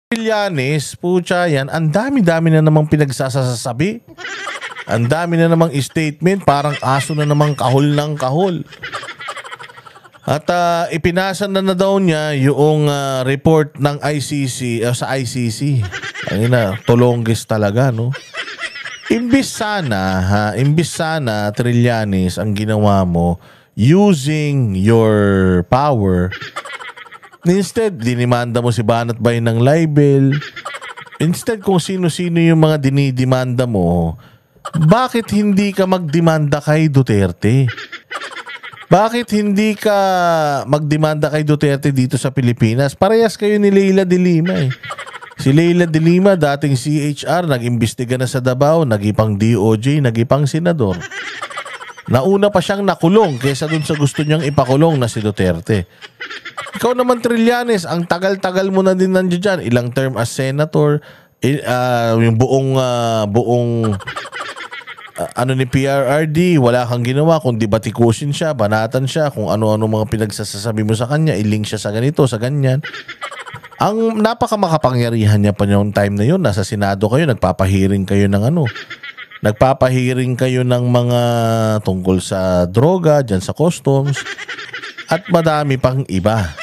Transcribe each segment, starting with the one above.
Trillanes, pucha yan, ang dami-dami na namang pinagsasasabi. Ang dami na namang statement, parang aso na namang kahol ng kahol. At ipinasa na daw niya yung report ng ICC, sa ICC. Ayun na, tulonggis talaga, no? Imbis sana, Trillanes, ang ginawa mo, using your power, instead, dinimanda mo si Banat Bay ng libel. Instead, kung sino-sino yung mga dinidimanda mo, bakit hindi ka magdemanda kay Duterte? Bakit hindi ka magdemanda kay Duterte dito sa Pilipinas? Parehas kayo ni Leila de Lima eh. Si Leila de Lima, dating CHR, nag-imbestiga na sa Davao, nagipang DOJ, nagipang senador. Nauna pa siyang nakulong kaysa dun sa gusto niyang ipakulong na si Duterte. Ikaw naman, Trillanes, ang tagal-tagal mo na din nandiyan dyan. Ilang term as senator, yung buong ano ni PRRD, wala kang ginawa kundi batikusin siya, banatan siya, kung ano-ano mga pinagsasabi mo sa kanya, iling siya sa ganito, sa ganyan. Ang napakamakapangyarihan niya pa yung time na yun, nasa Senado kayo, nagpapahiring kayo ng nagpapahiring kayo ng mga tungkol sa droga, dyan sa customs, at madami pang iba.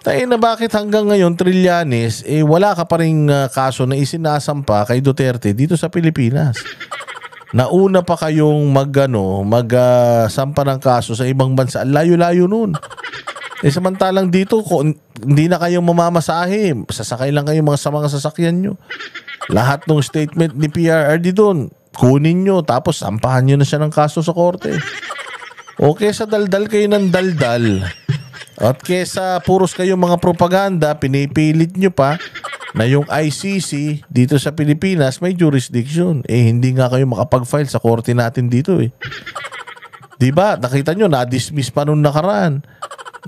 Tayo na bakit hanggang ngayon, Trillanes, wala ka pa rin kaso na isinasampa kay Duterte dito sa Pilipinas. Nauna pa kayong magsampa ng kaso sa ibang bansa. Layo-layo nun. Samantalang dito, hindi na kayong mamamasahe. Sasakay lang kayo sa mga sasakyan nyo. Lahat ng statement ni PRRD doon, kunin nyo, tapos sampahan nyo na siya ng kaso sa korte. O kesa daldal kayo ng daldal, at kesa puros kayo mga propaganda, pinipilit nyo pa na yung ICC dito sa Pilipinas may jurisdiction. Hindi nga kayo makapag-file sa korte natin dito eh. Diba? Nakita nyo, na-dismiss pa nung nakaraan.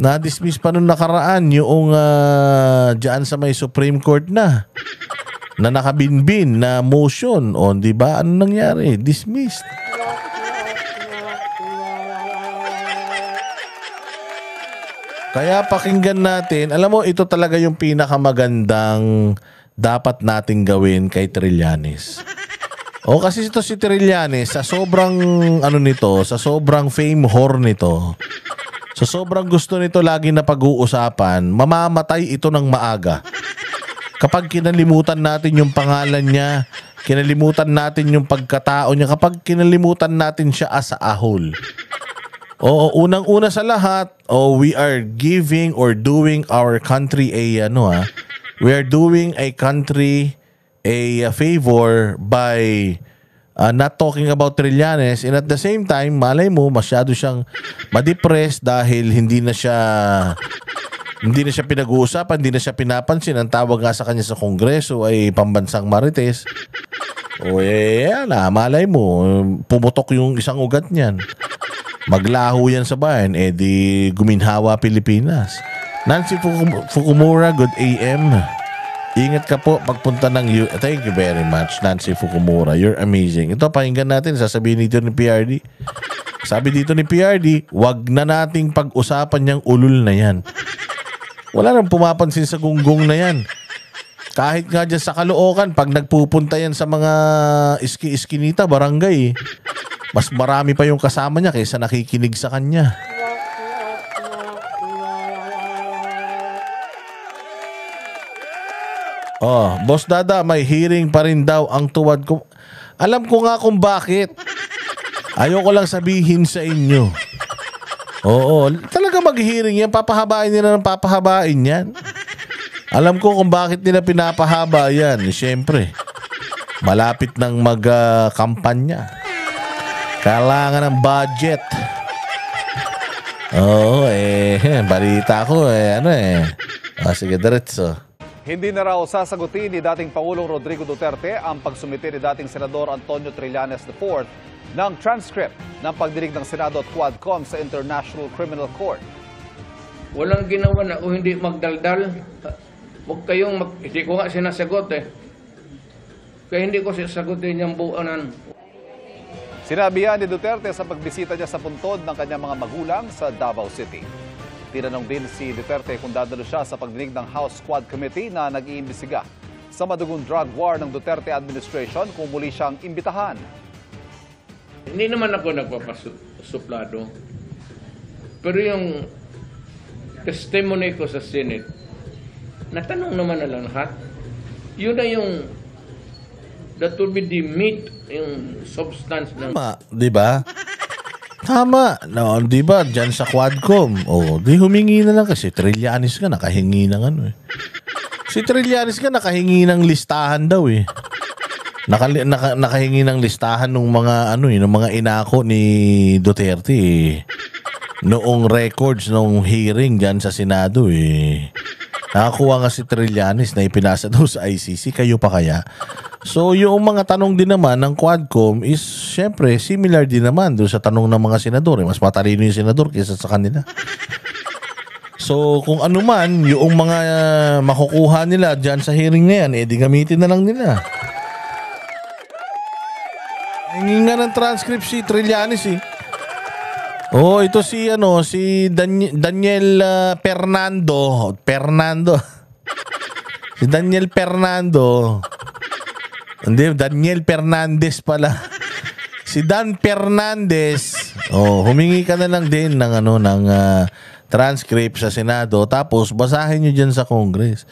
Na-dismiss pa nung nakaraan yung dyan sa may Supreme Court na nakabinbin na motion. O, diba? Ano nangyari? Dismissed. Kaya pakinggan natin, alam mo, ito talaga yung pinakamagandang dapat nating gawin kay Trillanes. O kasi ito si Trillanes, sa sobrang sa sobrang fame whore nito, sa sobrang gusto nito lagi na pag-uusapan, mamamatay ito ng maaga. Kapag kinalimutan natin yung pangalan niya, kinalimutan natin yung pagkatao niya, kapag kinalimutan natin siya as a whole. Oo, unang-una sa lahat, we are giving or doing our country we are doing a country a favor by not talking about Trillanes, and at the same time, malay mo, masyado siyang ma-depressed dahil hindi na siya pinag-uusapan, hindi na siya pinapansin. Ang tawag nga sa kanya sa Kongreso ay pambansang marites. Malay mo, pumutok yung isang ugat niyan. Maglaho yan sa bayan, di guminhawa Pilipinas. Nancy Fukumura, good AM. Ingat ka po pagpunta ng Thank you very much, Nancy Fukumura. You're amazing. Ito, pakinggan natin, sasabihin dito ni PRD. Sabi dito ni PRD, wag na nating pag-usapan niyang ulul na yan. Wala nang pumapansin sa gunggong na yan. Kahit nga dyan sa Caloocan, pag nagpupunta yan sa mga iski-iskinita, barangay, mas marami pa yung kasama niya kaysa nakikinig sa kanya. Boss Dada, may hearing pa rin daw ang tuwad ko. Alam ko nga kung bakit. Ayoko lang sabihin sa inyo. Talaga mag-hearing yan. Papahabain nila ng papahabain yan. Alam ko kung bakit nila pinapahaba yan. Siyempre, malapit ng mag-kampanya. Kailangan ng budget. Balita ko sige, diretso. Hindi na raw sasagutin ni dating Pangulong Rodrigo Duterte ang pagsumite ni dating Senador Antonio Trillanes IV ng transcript ng pagdinig ng Senado at Quadcom sa International Criminal Court. Walang ginawa na kung hindi magdaldal. Huwag kayong hindi ko nga sinasagot Kaya hindi ko sasagutin yung buuanan. Sinabi yan ni Duterte sa pagbisita niya sa puntod ng kanyang mga magulang sa Davao City. Tinanong din si Duterte kung dadalo siya sa pagdinig ng House Quad Committee na nag-iimbestiga sa madugong drug war ng Duterte administration kung muli siyang imbitahan. Hindi naman ako nagpapasuplado. Pero yung testimony ko sa Senate, natanong naman na lang lahat. Yun na yung that will be the meat, yung substance ng... Tama, di ba? Tama. No, di ba? Diyan sa Quadcom. Oh, di humingi na lang kasi Trillanes ka nakahingi ng ano eh. Si Trillanes ka nakahingi ng listahan daw eh. Nakahingi ng listahan ng mga ano eh, ng mga inako ni Duterte eh. Noong records nung hearing diyan sa Senado eh. Nakakuha nga si Trillanes na ipinasa daw sa ICC. Kayo pa kaya? So, yung mga tanong din naman ng Quadcom is, syempre, similar din naman doon sa tanong ng mga senador. Mas matalino yung senador kaysa sa kanila. So, kung ano man, yung mga makukuha nila dyan sa hearing na yan, di gamitin na lang nila. Hingin nga ng transcript si Trillanes eh. Oh, ito si Daniel Fernando. Si Daniel Fernando. Hindi, Daniel Fernandez pala. Si Dan Fernandez. Oh, humingi ka na lang din ng transcript sa Senado tapos basahin niyo diyan sa Congress.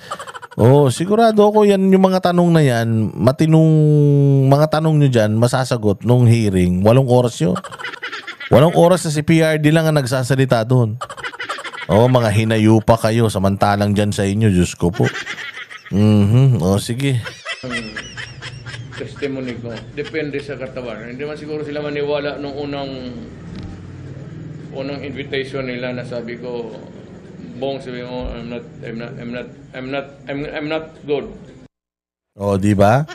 Oh, sigurado ako yan yung mga tanong na yan, matinong mga tanong niyo diyan masasagot nung hearing. 8 oras 'yon. 8 oras na si PRD lang ang nagsasalita doon. Oh, mga hinayupa kayo samantalang dyan sa inyo, Diyos ko po. Oh, sige. Testimony ko, depende sa katawan. Hindi man siguro sila maniwala nung unang invitation nila na sabi ko, Bong, sabi mo, I'm not good. Oh, di ba?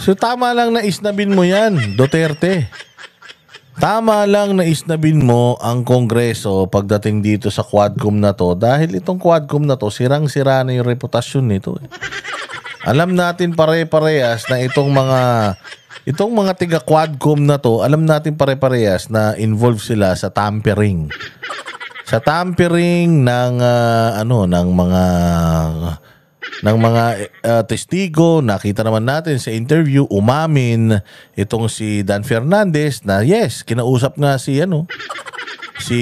So tama lang na isnabin mo 'yan, Duterte. Tama lang na isnabin mo ang Kongreso pagdating dito sa Quadcom na to dahil itong Quadcom na to sirang-sira na yung reputasyon nito. Alam natin pare-parehas na itong mga tiga Quadcom na to, alam natin pare-parehas na involved sila sa tampering. Sa tampering ng mga testigo. Nakita naman natin sa interview, umamin itong si Dan Fernandez na yes, kinausap nga si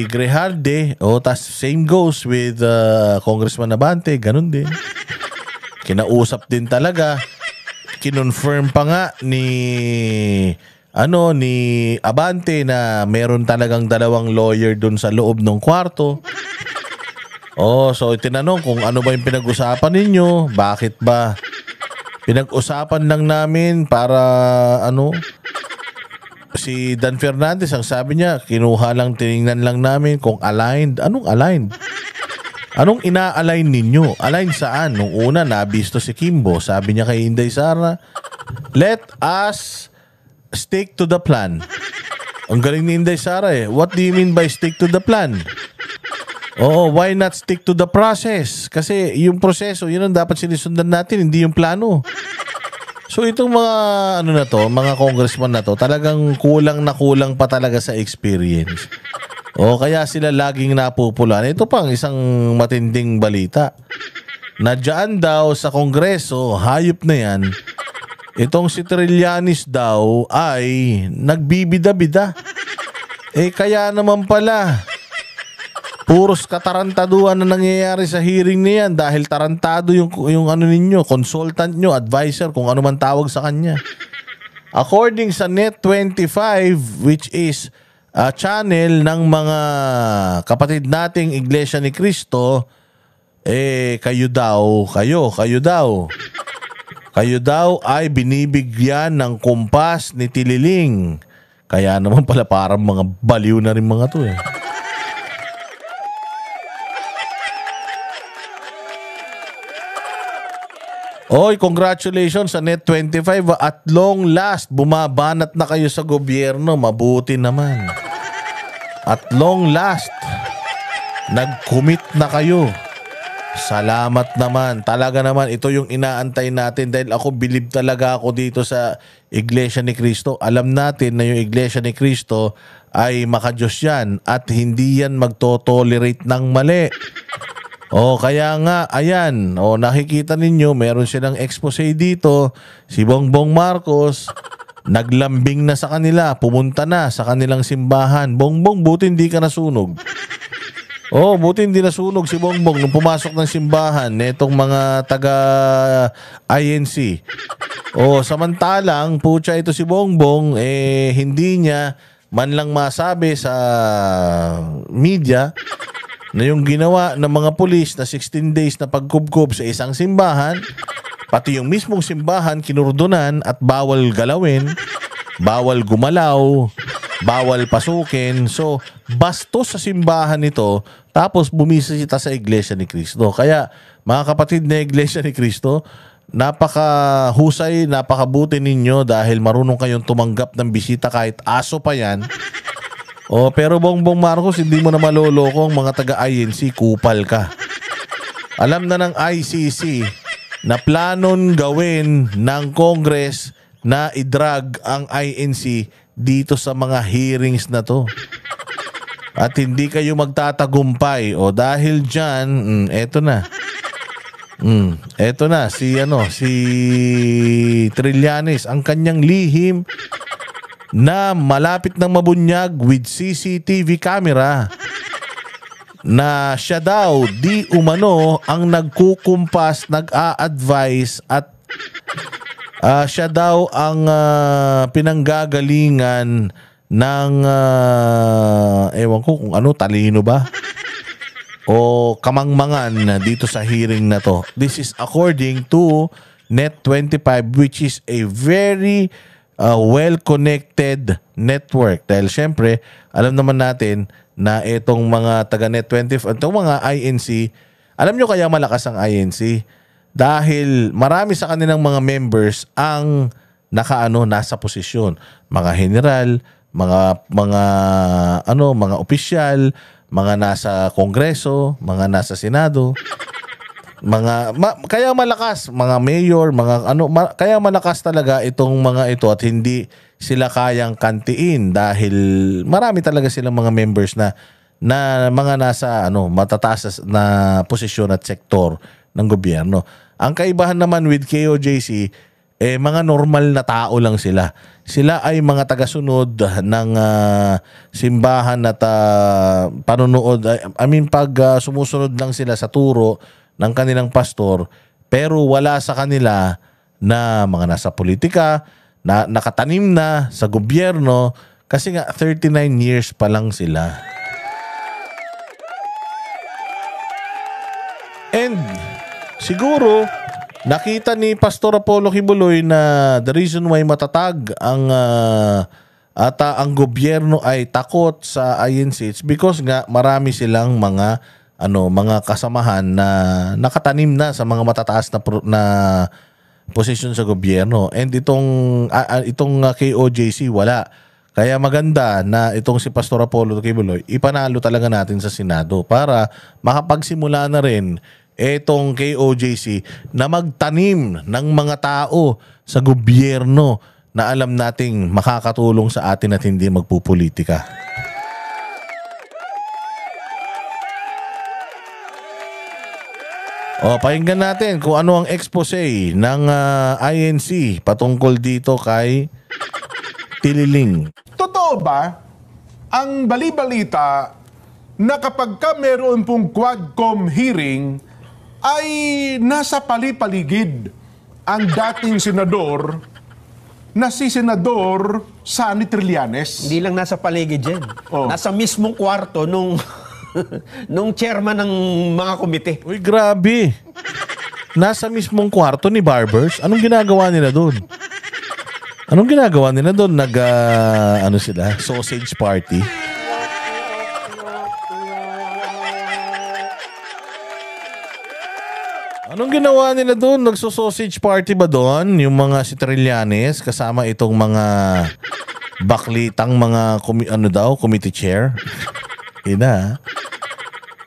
Grijalde. Tas same goes with Congressman Abante, ganun din. Kinausap din talaga. Kinonfirm pa nga ni Abante na meron talagang 2 lawyer dun sa loob ng kwarto. So tinanong kung ano ba yung pinag-usapan ninyo, bakit ba pinag-usapan lang namin para si Dan Fernandez ang sabi niya, kinuha lang, tiningnan lang namin kung aligned. Anong aligned? Anong ina-align ninyo? Align saan? Nung una nabisto si Kimbo, sabi niya kay Inday Sara, let us stick to the plan. Ang galing ni Inday Sara eh. What do you mean by stick to the plan? Oo, why not stick to the process? Kasi yung proseso, yun ang dapat sinisundan natin, hindi yung plano. So itong mga congressman na to, talagang kulang pa talaga sa experience. Kaya sila laging napupulan. Ito pang isang matinding balita. Nadyan daw sa Kongreso, hayop na yan, itong si Trillanes daw ay nagbibida-bida. Kaya naman pala, puros katarantaduhan na nangyayari sa hearing na yan dahil tarantado yung ninyo, consultant nyo, advisor, kung ano man tawag sa kanya. According sa Net25, which is a channel ng mga kapatid nating Iglesia ni Cristo, kayo daw ay binibigyan ng kumpas ni Tililing. Kaya naman pala parang mga baliw na rin mga to eh. Oy, congratulations sa Net25 at long last, bumabanat na kayo sa gobyerno, mabuti naman. At long last, nag-commit na kayo Salamat naman. Talaga naman, ito yung inaantay natin dahil ako bilib talaga ako dito sa Iglesia ni Cristo. Alam natin na yung Iglesia ni Cristo ay makadiyos yan at hindi yan magto-tolerate ng mali. O kaya nga, ayan, o nakikita ninyo, meron silang expose dito, si Bongbong Marcos, naglambing na sa kanila, pumunta na sa kanilang simbahan. Bongbong, buti hindi ka nasunog. Oh, buti hindi nasunog si Bongbong nung pumasok ng simbahan netong mga taga-INC. Oh, samantalang putya ito si Bongbong hindi niya man lang masabi sa media na yung ginawa ng mga pulis na 16 days na pagkubkob sa isang simbahan, pati yung mismong simbahan kinurdunan at bawal galawin, bawal gumalaw, bawal pasukin. So, bastos sa simbahan ito, tapos bumisita sa Iglesia ni Cristo. Kaya, mga kapatid na Iglesia ni Cristo, napakahusay, napakabuti ninyo dahil marunong kayong tumanggap ng bisita kahit aso pa yan. O, pero Bongbong Marcos, hindi mo na maloloko ang mga taga-INC, kupal ka. Alam na ng ICC na planon gawin ng Congress na i-drag ang INC dito sa mga hearings na to. At hindi kayo magtatagumpay. O dahil dyan, eto na. Eto na, si Trillanes, ang kanyang lihim na malapit ng mabunyag with CCTV camera na siya daw di umano ang nagkukumpas, nag-a-advise at siya daw ang pinanggagalingan ng ewan ko kung ano, talino ba? O kamangmangan dito sa hearing na to. This is according to Net25, which is a very well-connected network. Dahil syempre, alam naman natin na itong mga taga Net25, itong mga INC, alam nyo kaya malakas ang INC? Dahil marami sa kanilang mga members ang nasa posisyon. Mga general, mga opisyal, mga nasa Kongreso, mga nasa Senado, kaya malakas, mga mayor, kaya malakas talaga itong mga ito at hindi sila kayang kantiin dahil marami talaga silang mga members na mga nasa matataas na posisyon at sektor ng gobyerno. Ang kaibahan naman with KOJC, mga normal na tao lang sila. Sila ay mga tagasunod ng simbahan at panunood. Pag sumusunod lang sila sa turo ng kanilang pastor, pero wala sa kanila na mga nasa politika, na nakatanim na sa gobyerno, kasi nga 39 years pa lang sila. And siguro nakita ni Pastor Apollo Kibuloy na the reason why matatag ang gobyerno ay takot sa INC, it's because nga marami silang mga kasamahan na nakatanim na sa mga matataas na posisyon sa gobyerno. And itong KOJC wala. Kaya maganda na itong si Pastor Apollo Kibuloy ipanalo talaga natin sa Senado para makapagsimula na rin etong KOJC na magtanim ng mga tao sa gobyerno na alam nating makakatulong sa atin at hindi magpupolitika. O, pakinggan natin kung ano ang expose ng INC patungkol dito kay Tililing. Totoo ba ang bali-balita na kapag ka meron pong Quadcom hearing ay nasa pali-paligid ang dating senador na si Senador Sonny Trillanes? Hindi lang nasa paligid yan. Oh. Nasa mismong kwarto nung chairman ng mga komite. Uy, grabe. Nasa mismong kwarto ni Barbers. Anong ginagawa nila doon? Sila? Sausage party? Anong ginawa nila doon? Nagso-sausage party ba doon? Yung mga si Trillanes kasama itong mga baklitang mga committee chair? Ina.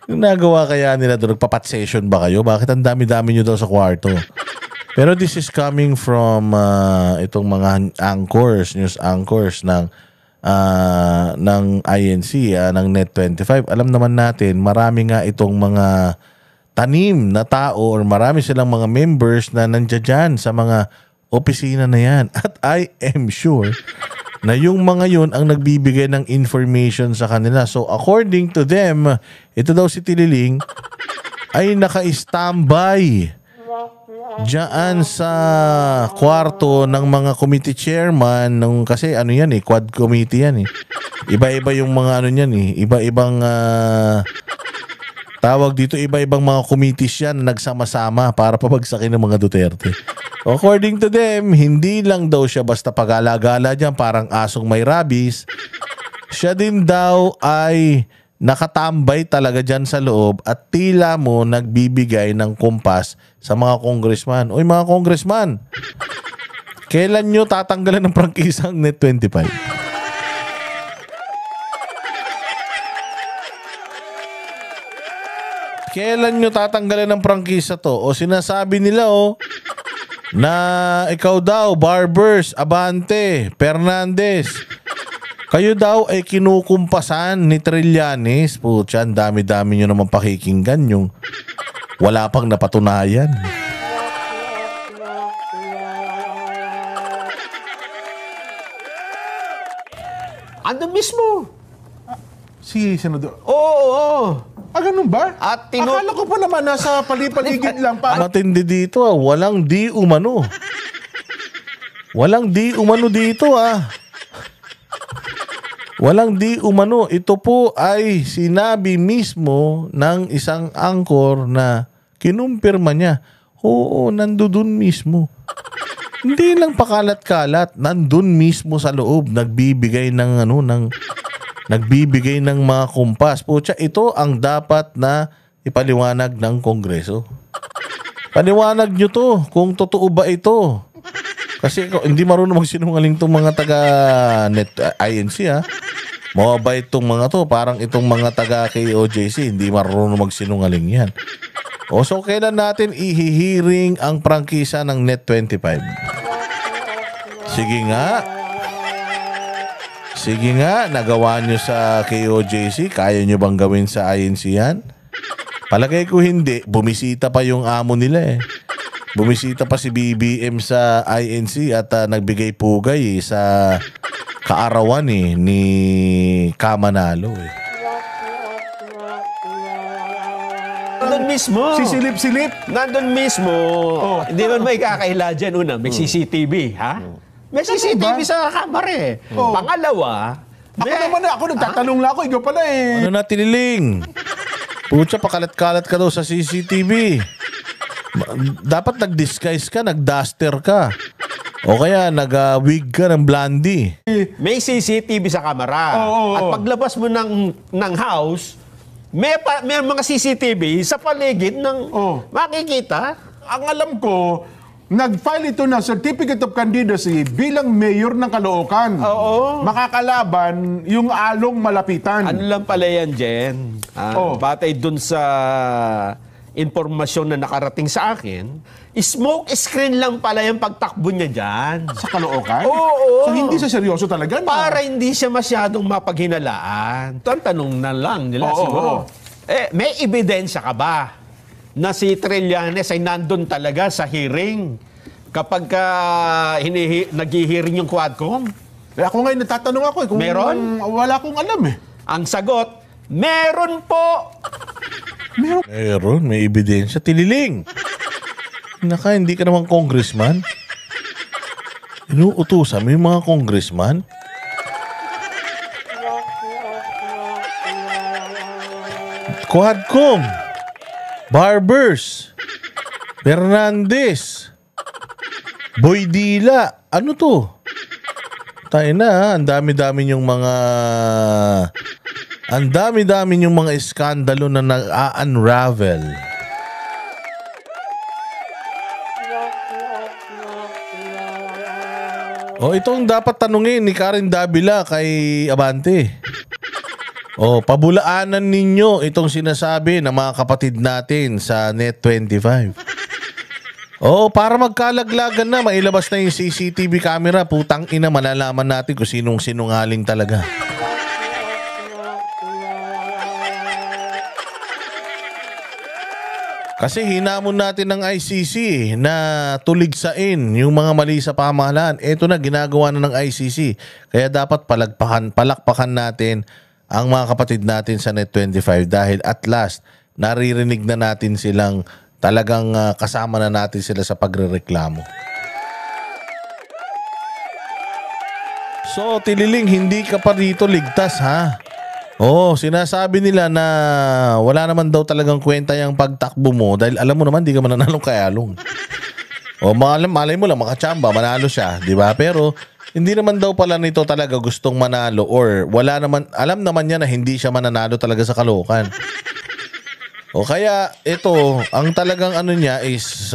Nagawa kaya nila doon? Nagpapat session ba kayo? Bakit ang dami-dami nyo daw sa kwarto? Pero this is coming from itong mga anchors, news anchors ng INC, ng Net25. Alam naman natin, marami nga itong mga tanim na tao or marami silang mga members na nandiyan dyan sa mga opisina na yan. At I am sure na yung mga yun ang nagbibigay ng information sa kanila. So according to them, ito daw si Tililing ay naka-standby diyan sa kwarto ng mga committee chairman kasi ano yan quad committee yan Iba-iba yung mga ano niyan Iba-ibang tawag dito, iba-ibang mga committees yan na nagsama-sama para pabagsakin ng mga Duterte. According to them, hindi lang daw siya basta pag-alagala dyan parang asong may rabies. Siya din daw ay nakatambay talaga dyan sa loob at tila mo nagbibigay ng kumpas sa mga congressman. Oy mga congressman, kailan nyo tatanggalan ng prangkisa ang Net25? Kailan nyo tatanggalan ng prangkisa to? O sinasabi nila na ikaw daw, Barbers, Abante, Fernandez, kayo daw ay kinukumpasan ni Trillanes. Putya, ang dami-dami nyo naman pakikinggan yung wala pang napatunayan. Ano mismo? Si Senador. Oo. Ganun ba? At Akala ko pa naman nasa palipaligid lang pa. Matindi dito walang di umano. Walang di umano dito Walang di umano. Ito po ay sinabi mismo ng isang angkor na kinumpirma niya. Oo, nandun mismo. Hindi lang pakalat-kalat, nandun mismo sa loob nagbibigay ng nagbibigay ng mga kumpas. Pucha, ito ang dapat na ipaliwanag ng Kongreso. Paliwanag nyo to kung totoo ba ito. Kasi hindi marunong magsinungaling itong mga taga INC Mababait itong mga to. Parang itong mga taga KOJC, hindi marunong magsinungaling yan. So kailan natin ihihiring ang prangkisa ng Net25? Sige nga, nagawa nyo sa KOJC. Kaya nyo bang gawin sa INC yan? Palagay ko hindi. Bumisita pa yung amo nila Bumisita pa si BBM sa INC at nagbigay pugay sa kaarawan ni Kamanalo Nandun mismo. Sisilip-silip. Nandun mismo. Hindi man may kakahila dyan. Una, may CCTV, ha? May CCTV sa kamera Pangalawa, Ako nagtatanong lang ako. Ikaw pala Ano na, Tililing? Pucha, pakalat-kalat ka daw sa CCTV. Dapat nag-disguise ka, nag-duster ka. O kaya nag-wig ka ng blondie. may CCTV sa kamera. At paglabas mo ng house, may mga CCTV sa paligid ng makikita. Ang alam ko, nag-file ito ng Certificate of Candidacy bilang mayor ng Caloocan. Makakalaban yung along malapitan. Ano lang pala yan, Jen? Batay dun sa impormasyon na nakarating sa akin, smoke screen lang pala yung pagtakbo niya dyan. Sa Caloocan? Oo. So hindi siya seryoso talaga? Para hindi siya masyadong mapaghinalaan. Ito ang tanong na lang nila siguro. May ebidensya ka ba na si Trillanes ay nandun talaga sa hearing kapag nag-hearing yung Quadcom? Ako ngayon natatanong ako kung meron? Wala akong alam Ang sagot, meron po. Meron, may ebidensya. Tililing! Hindi ka naman congressman? Inuutusan mo yung mga congressman? Quadcom, Barbers, Fernandez, Boydila. Ano to? Tayo na, ang dami-dami yung mga iskandalo na nag-unravel. Ito ang dapat tanungin ni Karen Davila kay Abante. Pabulaanan ninyo itong sinasabi ng mga kapatid natin sa Net25. Para magkalaglagan na, mailabas na yung CCTV camera, putang ina, malalaman natin kung sinong sinungaling talaga. Kasi hinamon natin ng ICC na tuligsain yung mga mali sa pamahalaan. Ito na, ginagawa na ng ICC. Kaya dapat palakpakan natin ang mga kapatid natin sa Net25 dahil at last, naririnig na natin silang talagang kasama na natin sila sa pagrereklamo. So, Tililing, hindi ka pa dito ligtas, ha? Sinasabi nila na wala naman daw talagang kwenta yung pagtakbo mo dahil alam mo naman di ka mananalong kay Along. Malay mo lang makachamba, manalo siya, di ba? Pero hindi naman daw pala nito talaga gustong manalo or wala naman, alam naman niya na hindi siya mananalo talaga sa Caloocan. Kaya ito, ang talagang ano niya is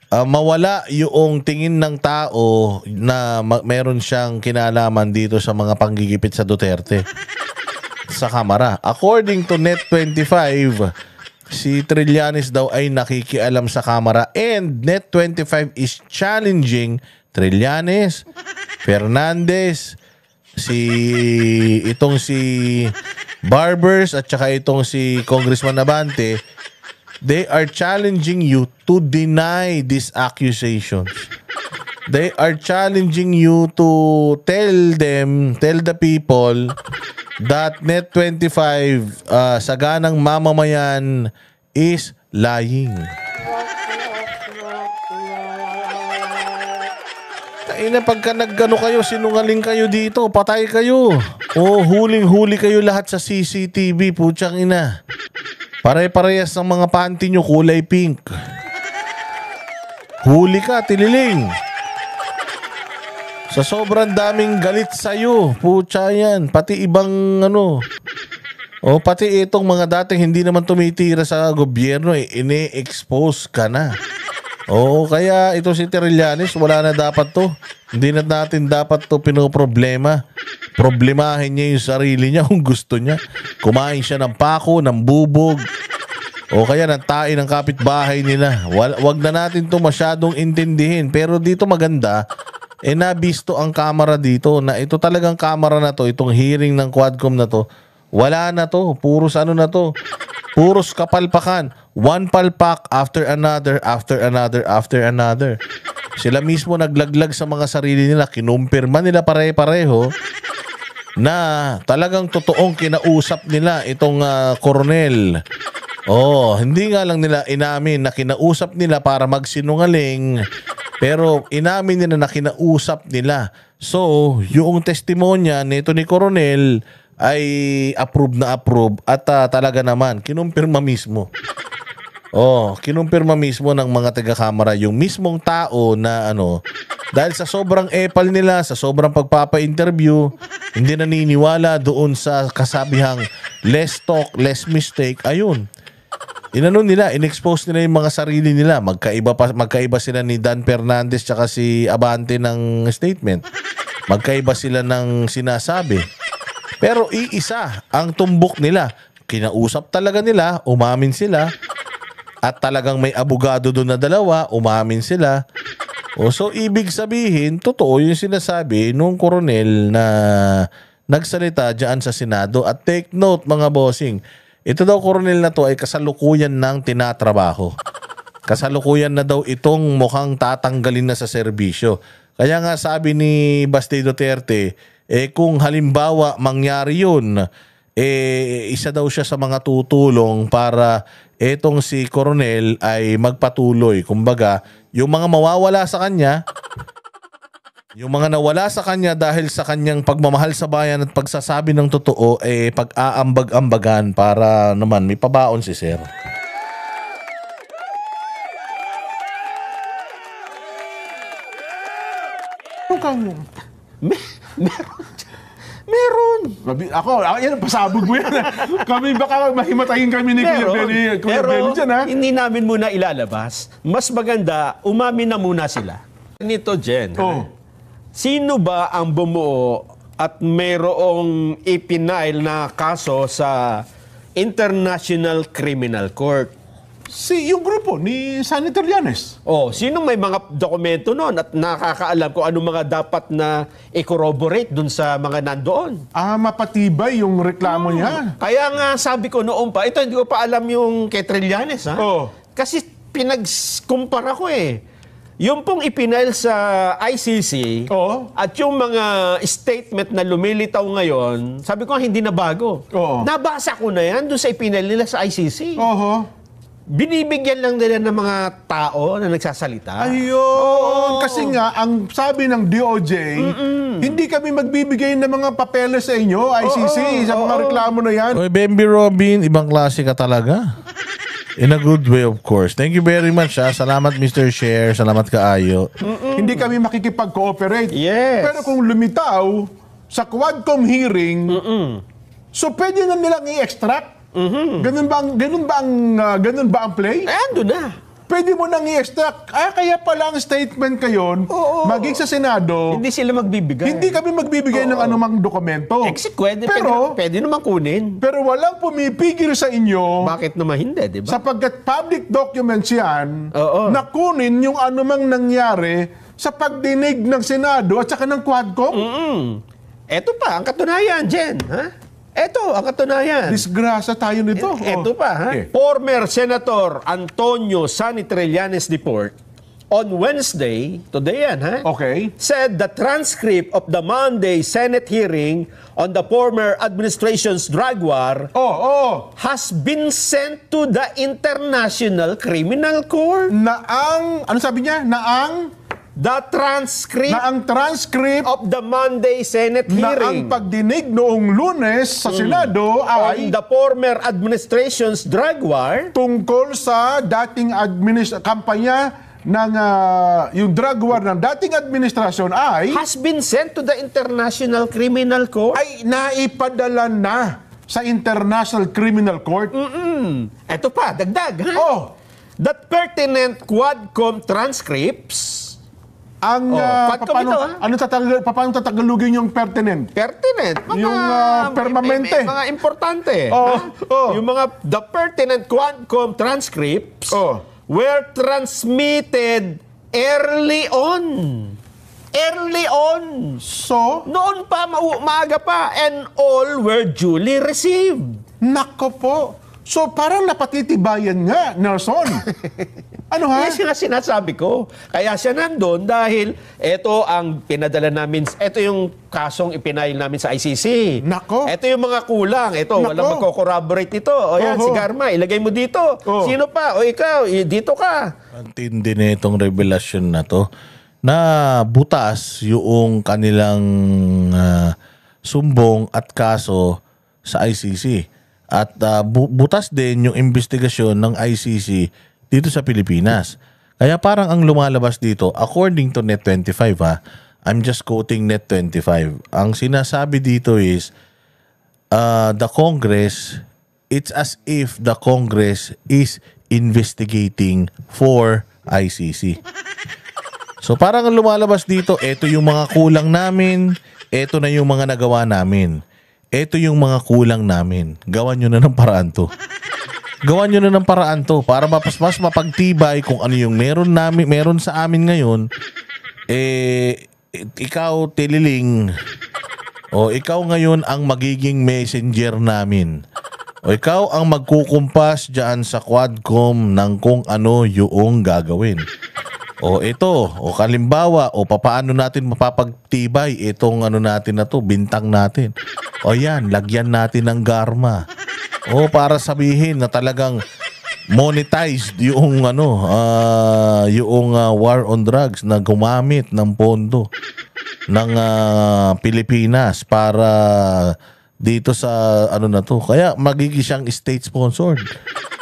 mawala yung tingin ng tao na meron siyang kinalaman dito sa mga panggigipit sa Duterte sa Kamara. According to Net25, si Trillanes daw ay nakikialam sa Kamara and Net25 is challenging Trillanes, Fernandez, si Barbers at saka itong si Congressman Abante. They are challenging you to deny these accusations. They are challenging you to tell the people that Net25 saganang mamamayan is lying. Kaina pagka naggano kayo, sinungaling kayo dito, patay kayo. Huling-huli kayo lahat sa CCTV, putsang ina. Pare-parehas ng mga panty nyo kulay pink. Huli ka, Tililing. Sa sobrang daming galit sa'yo, putya yan. Pati ibang pati itong mga dating hindi naman tumitira sa gobyerno, ini-expose ka na. Kaya ito si Trillanes, wala na dapat to. Hindi na natin dapat to pinoproblema. Problemahin niya yung sarili niya kung gusto niya. Kumain siya ng pako, ng bubog, o kaya ng tae ng kapitbahay nila. Wag na natin to masyadong intindihin. Pero dito maganda, nabisto ang kamera dito na ito talagang kamera na to, itong hearing ng Quadcom na to, wala na to. Puros na to. Puros kapalpakan. One palpak after another, after another, after another. Sila mismo naglaglag sa mga sarili nila. Kinumpirma nila pare-pareho na talagang totoong kinausap nila itong koronel. Hindi nga lang nila inamin na kinausap nila para magsinungaling, pero inamin nila na kinausap nila. So, yung testimonya nito ni koronel ay approve na approve at talaga naman kinumpirma mismo. Kinumpirma mismo ng mga taga-kamera yung mismong tao na dahil sa sobrang epal nila, sa sobrang pagpapa-interview, hindi naniniwala doon sa kasabihang less talk, less mistake. Ayun. In-expose nila yung mga sarili nila. Magkaiba sila ni Dan Fernandez tsaka si Abante ng statement. Magkaiba sila ng sinasabi. Pero iisa ang tumbok nila. Kinausap talaga nila, umamin sila. At talagang may abogado doon na dalawa, umamin sila. So, ibig sabihin, totoo yung sinasabi nung koronel na nagsalita dyan sa Senado. At take note, mga bossing, ito daw koronel na to ay kasalukuyan ng tinatrabaho. Kasalukuyan na daw itong mukhang tatanggalin na sa serbisyo. Kaya nga sabi ni Baste Duterte, kung halimbawa mangyari yun, isa daw siya sa mga tutulong para etong si koronel ay magpatuloy. Kumbaga, yung mga mawawala sa kanya, yung mga nawala sa kanya dahil sa kanyang pagmamahal sa bayan at pagsasabi ng totoo, pag-aambag-ambagan para naman may pabaon si sir. Meron. Yan, pasabog mo yan. Kami baka mahimatayin kami ni Kuya Benny dyan, ha? Hindi namin muna ilalabas. Mas maganda, umamin na muna sila. Nito, Jen. Sino ba ang bumuo at mayroong ipinail na kaso sa International Criminal Court. Yung grupo ni Senator Llanes. Sino may mga dokumento noon at nakakaalam kung ano mga dapat na i-corroborate dun sa mga nandoon? Mapatibay yung reklamo niya. Kaya nga sabi ko noon pa, ito hindi ko pa alam yung kay Trillanes, ha? Kasi pinagkumpara ko eh. Yung pong ipinail sa ICC at yung mga statement na lumilitaw ngayon, sabi ko hindi na bago. Nabasa ko na yan doon sa ipinail nila sa ICC. Binibigyan lang nila ng mga tao na nagsasalita. Ayun. Kasi nga, ang sabi ng DOJ, hindi kami magbibigay ng mga papeles sa inyo, ICC, sa mga reklamo na yan. Oy, Bambi Robin, ibang klase ka talaga. In a good way, of course. Thank you very much. Salamat, Mr. Share. Salamat kaayo. Hindi kami makikipag-cooperate. Yes. Pero kung lumitaw sa Quadcom hearing, so pwede na nilang i-extract. Ganun ba ang play? Ando na. Pwede mo nang i-extract. Kaya pala ang statement kayon, maging sa Senado, Hindi sila magbibigay. hindi kami magbibigay ng anumang dokumento. Pwede naman kunin. Pero walang pumipigil sa inyo, Bakit naman hindi, di ba? sapagkat public documents yan, Oo. na kunin yung anumang nangyari sa pagdinig ng Senado at saka ng Quadcom. Eto pa, ang katunayan, Jen. Ha? Eto, ang katunayan. Disgrasya tayo nito. Eto pa, ha? Okay. Former Senator Antonio Sani Trillanes Deport on Wednesday, today yan, ha? Okay. Said the transcript of the Monday Senate hearing on the former administration's drug war has been sent to the International Criminal Court. Ano sabi niya? The transcript Ang transcript of the Monday Senate na ang hearing pagdinig noong Lunes sa Senado on ay the former administration's drug war tungkol sa dating kampanya ng yung drug war ng dating administrasyon has been sent to the International Criminal Court. ay naipadala na sa International Criminal Court. Eto pa, dagdag, ha? That pertinent Quadcom transcripts, Quadcom ito, ha? Paano tatagalugin yung pertinent? mga, Yung, permanente. mga importante. Yung the pertinent Quadcom transcripts were transmitted early on. So, Noon pa, maaga pa, and all were duly received. nako po. So, parang napatitibayan nga, Nelson. Ano ha? Yes, nga sinasabi ko. Kaya siya nandun dahil ito ang pinadala namin, ito yung kasong ipinail namin sa ICC. Nako. Ito yung mga kulang. Ito, Nako. walang magko-corroborate ito. O yan, si Garma, ilagay mo dito. Sino pa? O ikaw, dito ka. Ang tindi na itong revelasyon na to na butas yung kanilang sumbong at kaso sa ICC. At butas din yung investigasyon ng ICC dito sa Pilipinas. Kaya parang ang lumalabas dito, according to Net25 I'm just quoting Net25. Ang sinasabi dito is, the Congress, it's as if the Congress is investigating for ICC. So parang ang lumalabas dito, ito yung mga kulang namin, ito na yung mga nagawa namin. Ito yung mga kulang namin. Gawan nyo na ng paraan to. Gawan nyo na ng paraan to para mas mapagtibay kung ano yung meron sa amin ngayon. Ikaw, Tililing, ikaw ngayon ang magiging messenger namin. Ikaw ang magkukumpas dyan sa Quadcom ng kung ano yung gagawin. Kalimbawa, papaano natin mapapagtibay itong natin na to, bintang natin. Yan, lagyan natin ng Garma. Para sabihin na talagang monetized yung war on drugs na gumamit ng pondo ng Pilipinas para dito sa na to. Kaya magiging siyang state-sponsored.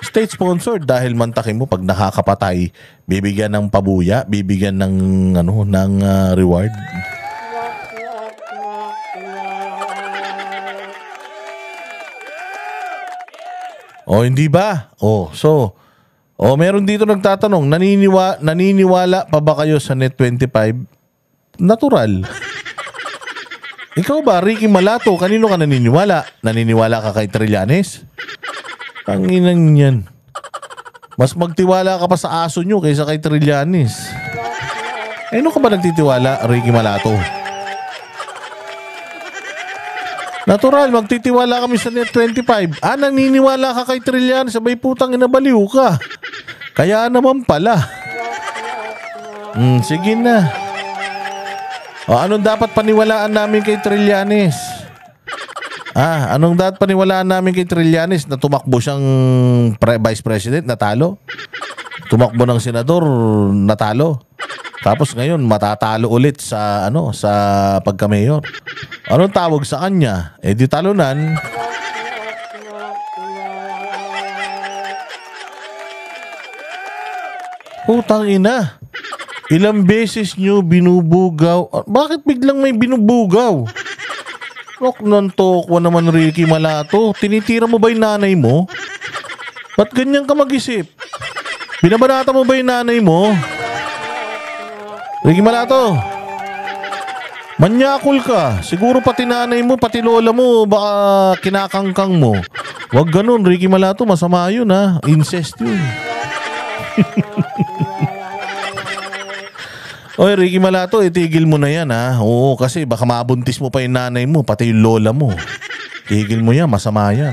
State-sponsored dahil mantakin mo pag nakakapatay, bibigyan ng pabuya, bibigyan ng ng reward. Hindi ba? Meron dito nagtatanong, naniniwala pa ba kayo sa Net25? Natural. Ikaw ba, Ricky Malato, kanino ka naniniwala? Naniniwala ka kay Trillanes? Tanginang yan. Mas magtiwala ka pa sa aso nyo kaysa kay Trillanes. Ano ka ba nagtitiwala, Ricky Malato? Natural, magtitiwala kami sa Net 25. Naniniwala ka kay Trillanes, sabay putang inabaliw ka. Kaya naman pala. Sige na. Anong dapat paniwalaan namin kay Trillanes? Anong dapat paniwalaan namin kay Trillanes na tumakbo siyang vice president, natalo? Tumakbo ng senador, natalo? Tapos ngayon matatalo ulit sa sa pagka-mayor. Anong tawag sa kanya? Di talunan. Putang ina. Ilang beses nyo binubugaw. Bakit biglang may binubugaw? Lok ng tokwa naman, Ricky Malato. Tinitira mo ba yung nanay mo? Ba't ganyan ka mag-isip? Binabanata mo ba yung nanay mo? Ricky Malato, manyakol ka. Siguro pati nanay mo, pati lola mo, baka kinakangkang mo. Wag ganun, Ricky Malato. Masama yun, ha. Incest yun. Oy, Ricky Malato, itigil mo na yan, ha. Oo, kasi baka mabuntis mo pa yung nanay mo, pati yung lola mo. Tigil mo yan, masama yan.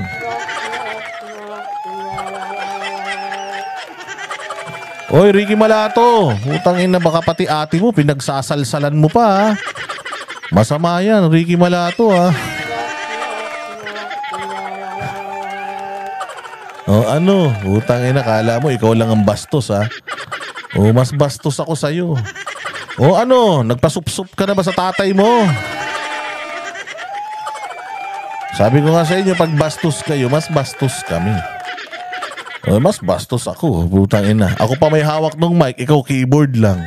Oy, Ricky Malato, utang ina, baka pati ate mo, pinagsasalsalan mo pa, ha. Masama yan, Ricky Malato, ha. Utang ina, kala mo, ikaw lang ang bastos, ha. Mas bastos ako sa'yo. Nagpasupsup ka na ba sa tatay mo? Sabi ko nga sa inyo, pag bastos kayo, mas bastos kami. Mas bastos ako, putang ina. Ako pa may hawak ng mic, ikaw keyboard lang.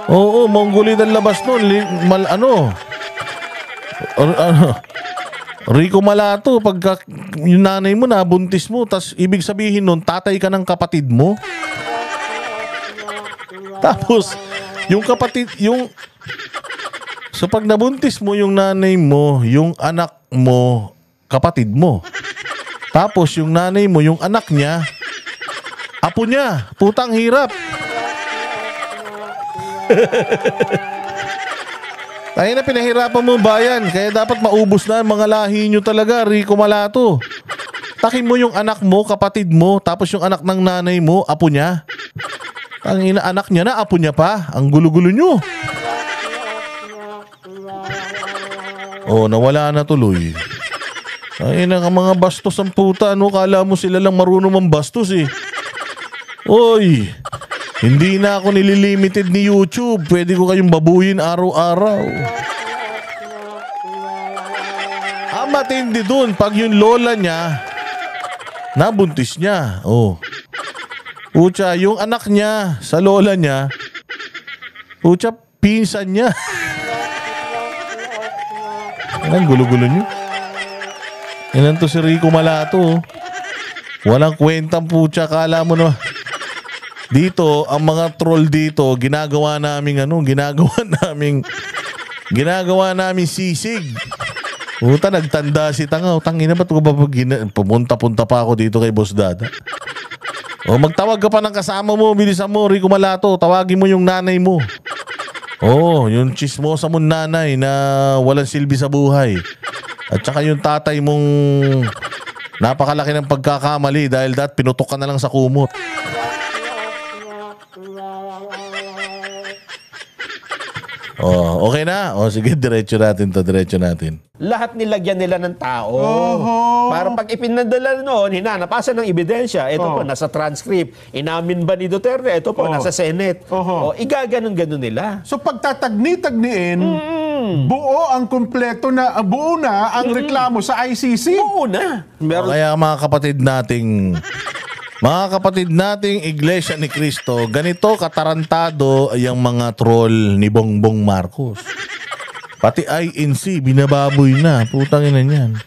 Oo, Mongolid ang labas nun. Rico Malato, pagka yung nanay mo nabuntis mo, tas ibig sabihin nun, tatay ka ng kapatid mo. Tapos, so pag nabuntis mo yung nanay mo, yung anak mo, kapatid mo. Tapos yung nanay mo, yung anak niya, apo niya. Putang hirap. Tayo na, pinahirapan mo bayan. Kaya dapat maubos na ang mga lahi nyo talaga, Rico Malato. Takin mo yung anak mo, kapatid mo, tapos yung anak ng nanay mo, apo niya. Ang inaanak niya na, apo niya pa. Ang gulo-gulo nyo. Nawala na tuloy. Ay, mga bastos ang puta. Kala mo sila lang marunong mambastos, eh. Oy, hindi na ako nililimited ni YouTube. Pwede ko kayong babuyin araw-araw. Matindi dun, pag yung lola niya, nabuntis niya. Pucha, yung anak niya sa lola niya, pucha, pinsan niya. Ang gulo-gulo niyo. Yan to si Rico Malato. Walang kwentang pucha, kala mo na. Dito, ang mga troll dito, ginagawa namin sisig. Puta, nagtanda si tanga. Tangina, ba't ko ba pumunta-punta pa ako dito kay Boss Dada? Magtawag ka pa ng kasama mo, bilisan mo, Rico Malato. Tawagin mo yung nanay mo. Yung chismosa mong nanay na walang silbi sa buhay. At saka yung tatay mong napakalaki ng pagkakamali dahil pinutok ka na lang sa kumot. Okay na? Sige, diretso natin. Lahat nilagyan nila ng tao. Para pag ipinadala noon, hinanapasan ng ebidensya. Ito po, nasa transcript. Inamin ba ni Duterte? Ito po, nasa Senate. Igaganon-ganon nila. So pagtatagni-tagniin, buo na ang reklamo sa ICC. Buo na. Kaya mga kapatid nating Iglesia ni Cristo, ganito katarantado yung mga troll ni Bongbong Marcos. Pati INC, binababoy na. Putang ina niyan.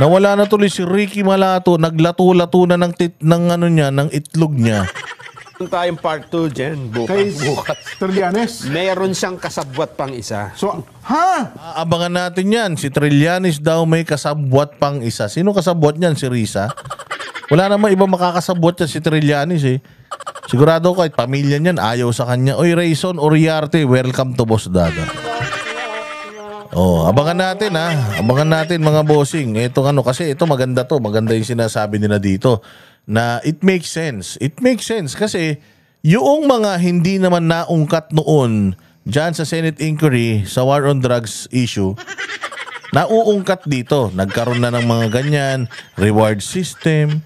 Nawala na tuloy si Ricky Malato, naglato-lato na ng itlog niya. Tayong part 2 dyan, Kay bukas. Trillanes. Meron siyang kasabwat pang isa. So, ha? Aabangan natin yan. Si Trillanes daw may kasabwat pang isa. Sino kasabwat niyan? Si Risa? Wala naman iba makakasabwat yan si Trillanes eh. Sigurado kahit pamilya niyan ayaw sa kanya. Oy, Rayson Oriarte, welcome to Boss Dada. Oh, abangan natin ha. Abangan natin mga bossing. Itong ano kasi ito maganda to. Maganda yung sinasabi nila dito na it makes sense. It makes sense kasi yung mga hindi naman naungkat noon dyan sa Senate inquiry sa war on drugs issue, nauungkat dito. Nagkaroon na ng mga ganyan, reward system.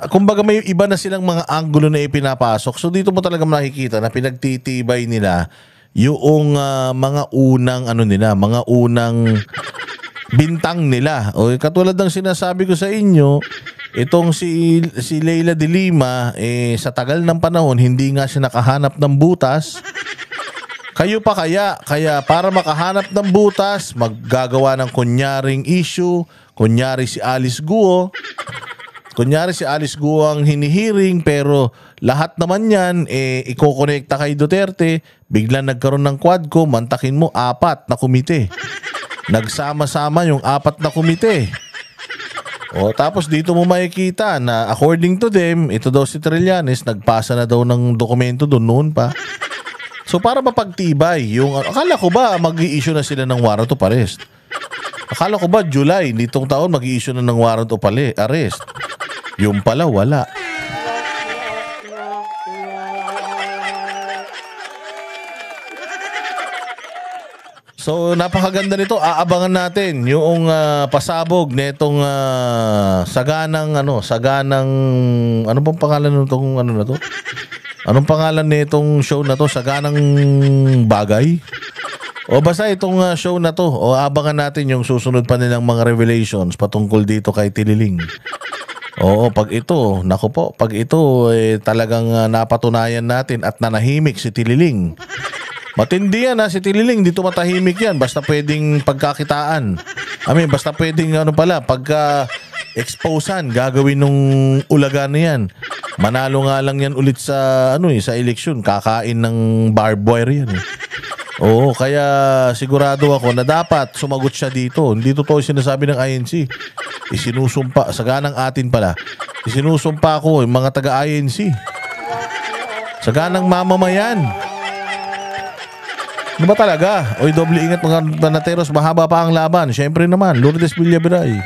Kumbaga may iba na silang mga anggulo na ipinapasok. So dito mo talaga makikita na pinagtitibay nila yung mga unang ano nila, mga unang bintang nila. O katulad ng sinasabi ko sa inyo, itong si Leila de Lima sa tagal ng panahon hindi nga siya nakahanap ng butas. Kayo pa kaya para makahanap ng butas, maggagawa ng kunyaring issue, kunyari si Alice Guo. Kunyari si Alice Guo ang hinihiring pero lahat naman yan ikokonekta kay Duterte, biglang nagkaroon ng Quadcom, mantakin mo 4 na komite. Nagsama-sama yung 4 na komite. O tapos dito mo makikita na according to them, ito daw si Trillanes, nagpasa na daw ng dokumento doon noon pa. So para mapagtibay yung akala ko ba mag-i-issue na sila ng warrant of arrest? Akala ko ba July nitong taon mag-i-issue na ng warrant of arrest? Yung pala wala. So napakaganda nito. Aabangan natin yung pasabog nitong saganang ano bang pangalan nitong ano na to? Anong pangalan nitong show na to? Saganang bagay? O basta itong show na to. O abangan natin yung susunod pa nilang mga revelations patungkol dito kay Tililing. Oo, pag ito talagang napatunayan natin at nanahimik si Tililing. Matindi yan si Tililing, dito matahimik yan. Basta pwedeng pagkakitaan. Basta pwedeng pagka-exposean, gagawin nung ulagan na yan. Manalo nga lang yan ulit sa sa eleksyon, kakain ng barbed wire yan. Oo, kaya sigurado ako na dapat sumagot siya dito. Hindi totoo sinasabi ng INC. Isinusumpa, saganang atin pala. Isinusumpa ko yung mga taga-INC. Saganang mamamayan. Ano ba talaga? Oy, doble ingat mga banateros, mahaba pa ang laban. Siyempre naman, Lourdes Villaveray.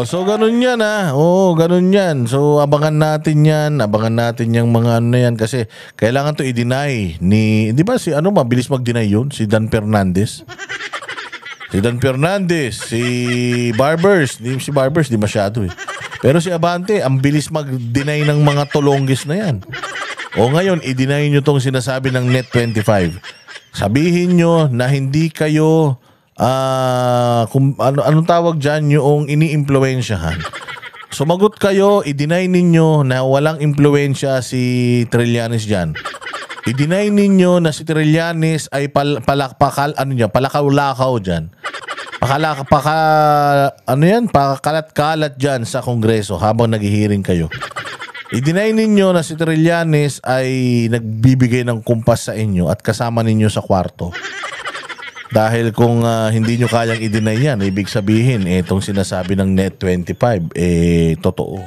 So ganun yan ganun yan. So abangan natin yan. Abangan natin yung mga ano yan kasi kailangan to i-deny ni, di ba si mabilis mag-deny yun? Si Dan Fernandez. Si Barbers. Si Barbers di masyado Pero si Abante, ang bilis mag-deny ng mga tolonggis na yan. O ngayon, i-deny nyo tong sinasabi ng Net25. Sabihin nyo na hindi kayo anong tawag dyan yung ini-impluensyahan. Sumagot kayo, i-deny ninyo na walang impluensya si Trillanes dyan. I-deny ninyo na si Trillanes ay palakaw-lakaw dyan. Pakalat-kalat dyan sa Kongreso habang naghihiring kayo. I-deny ninyo na si Trillanes ay nagbibigay ng kumpas sa inyo at kasama ninyo sa kwarto. Dahil kung hindi nyo kayang i-deny yan, ibig sabihin, itong sinasabi ng Net25, totoo.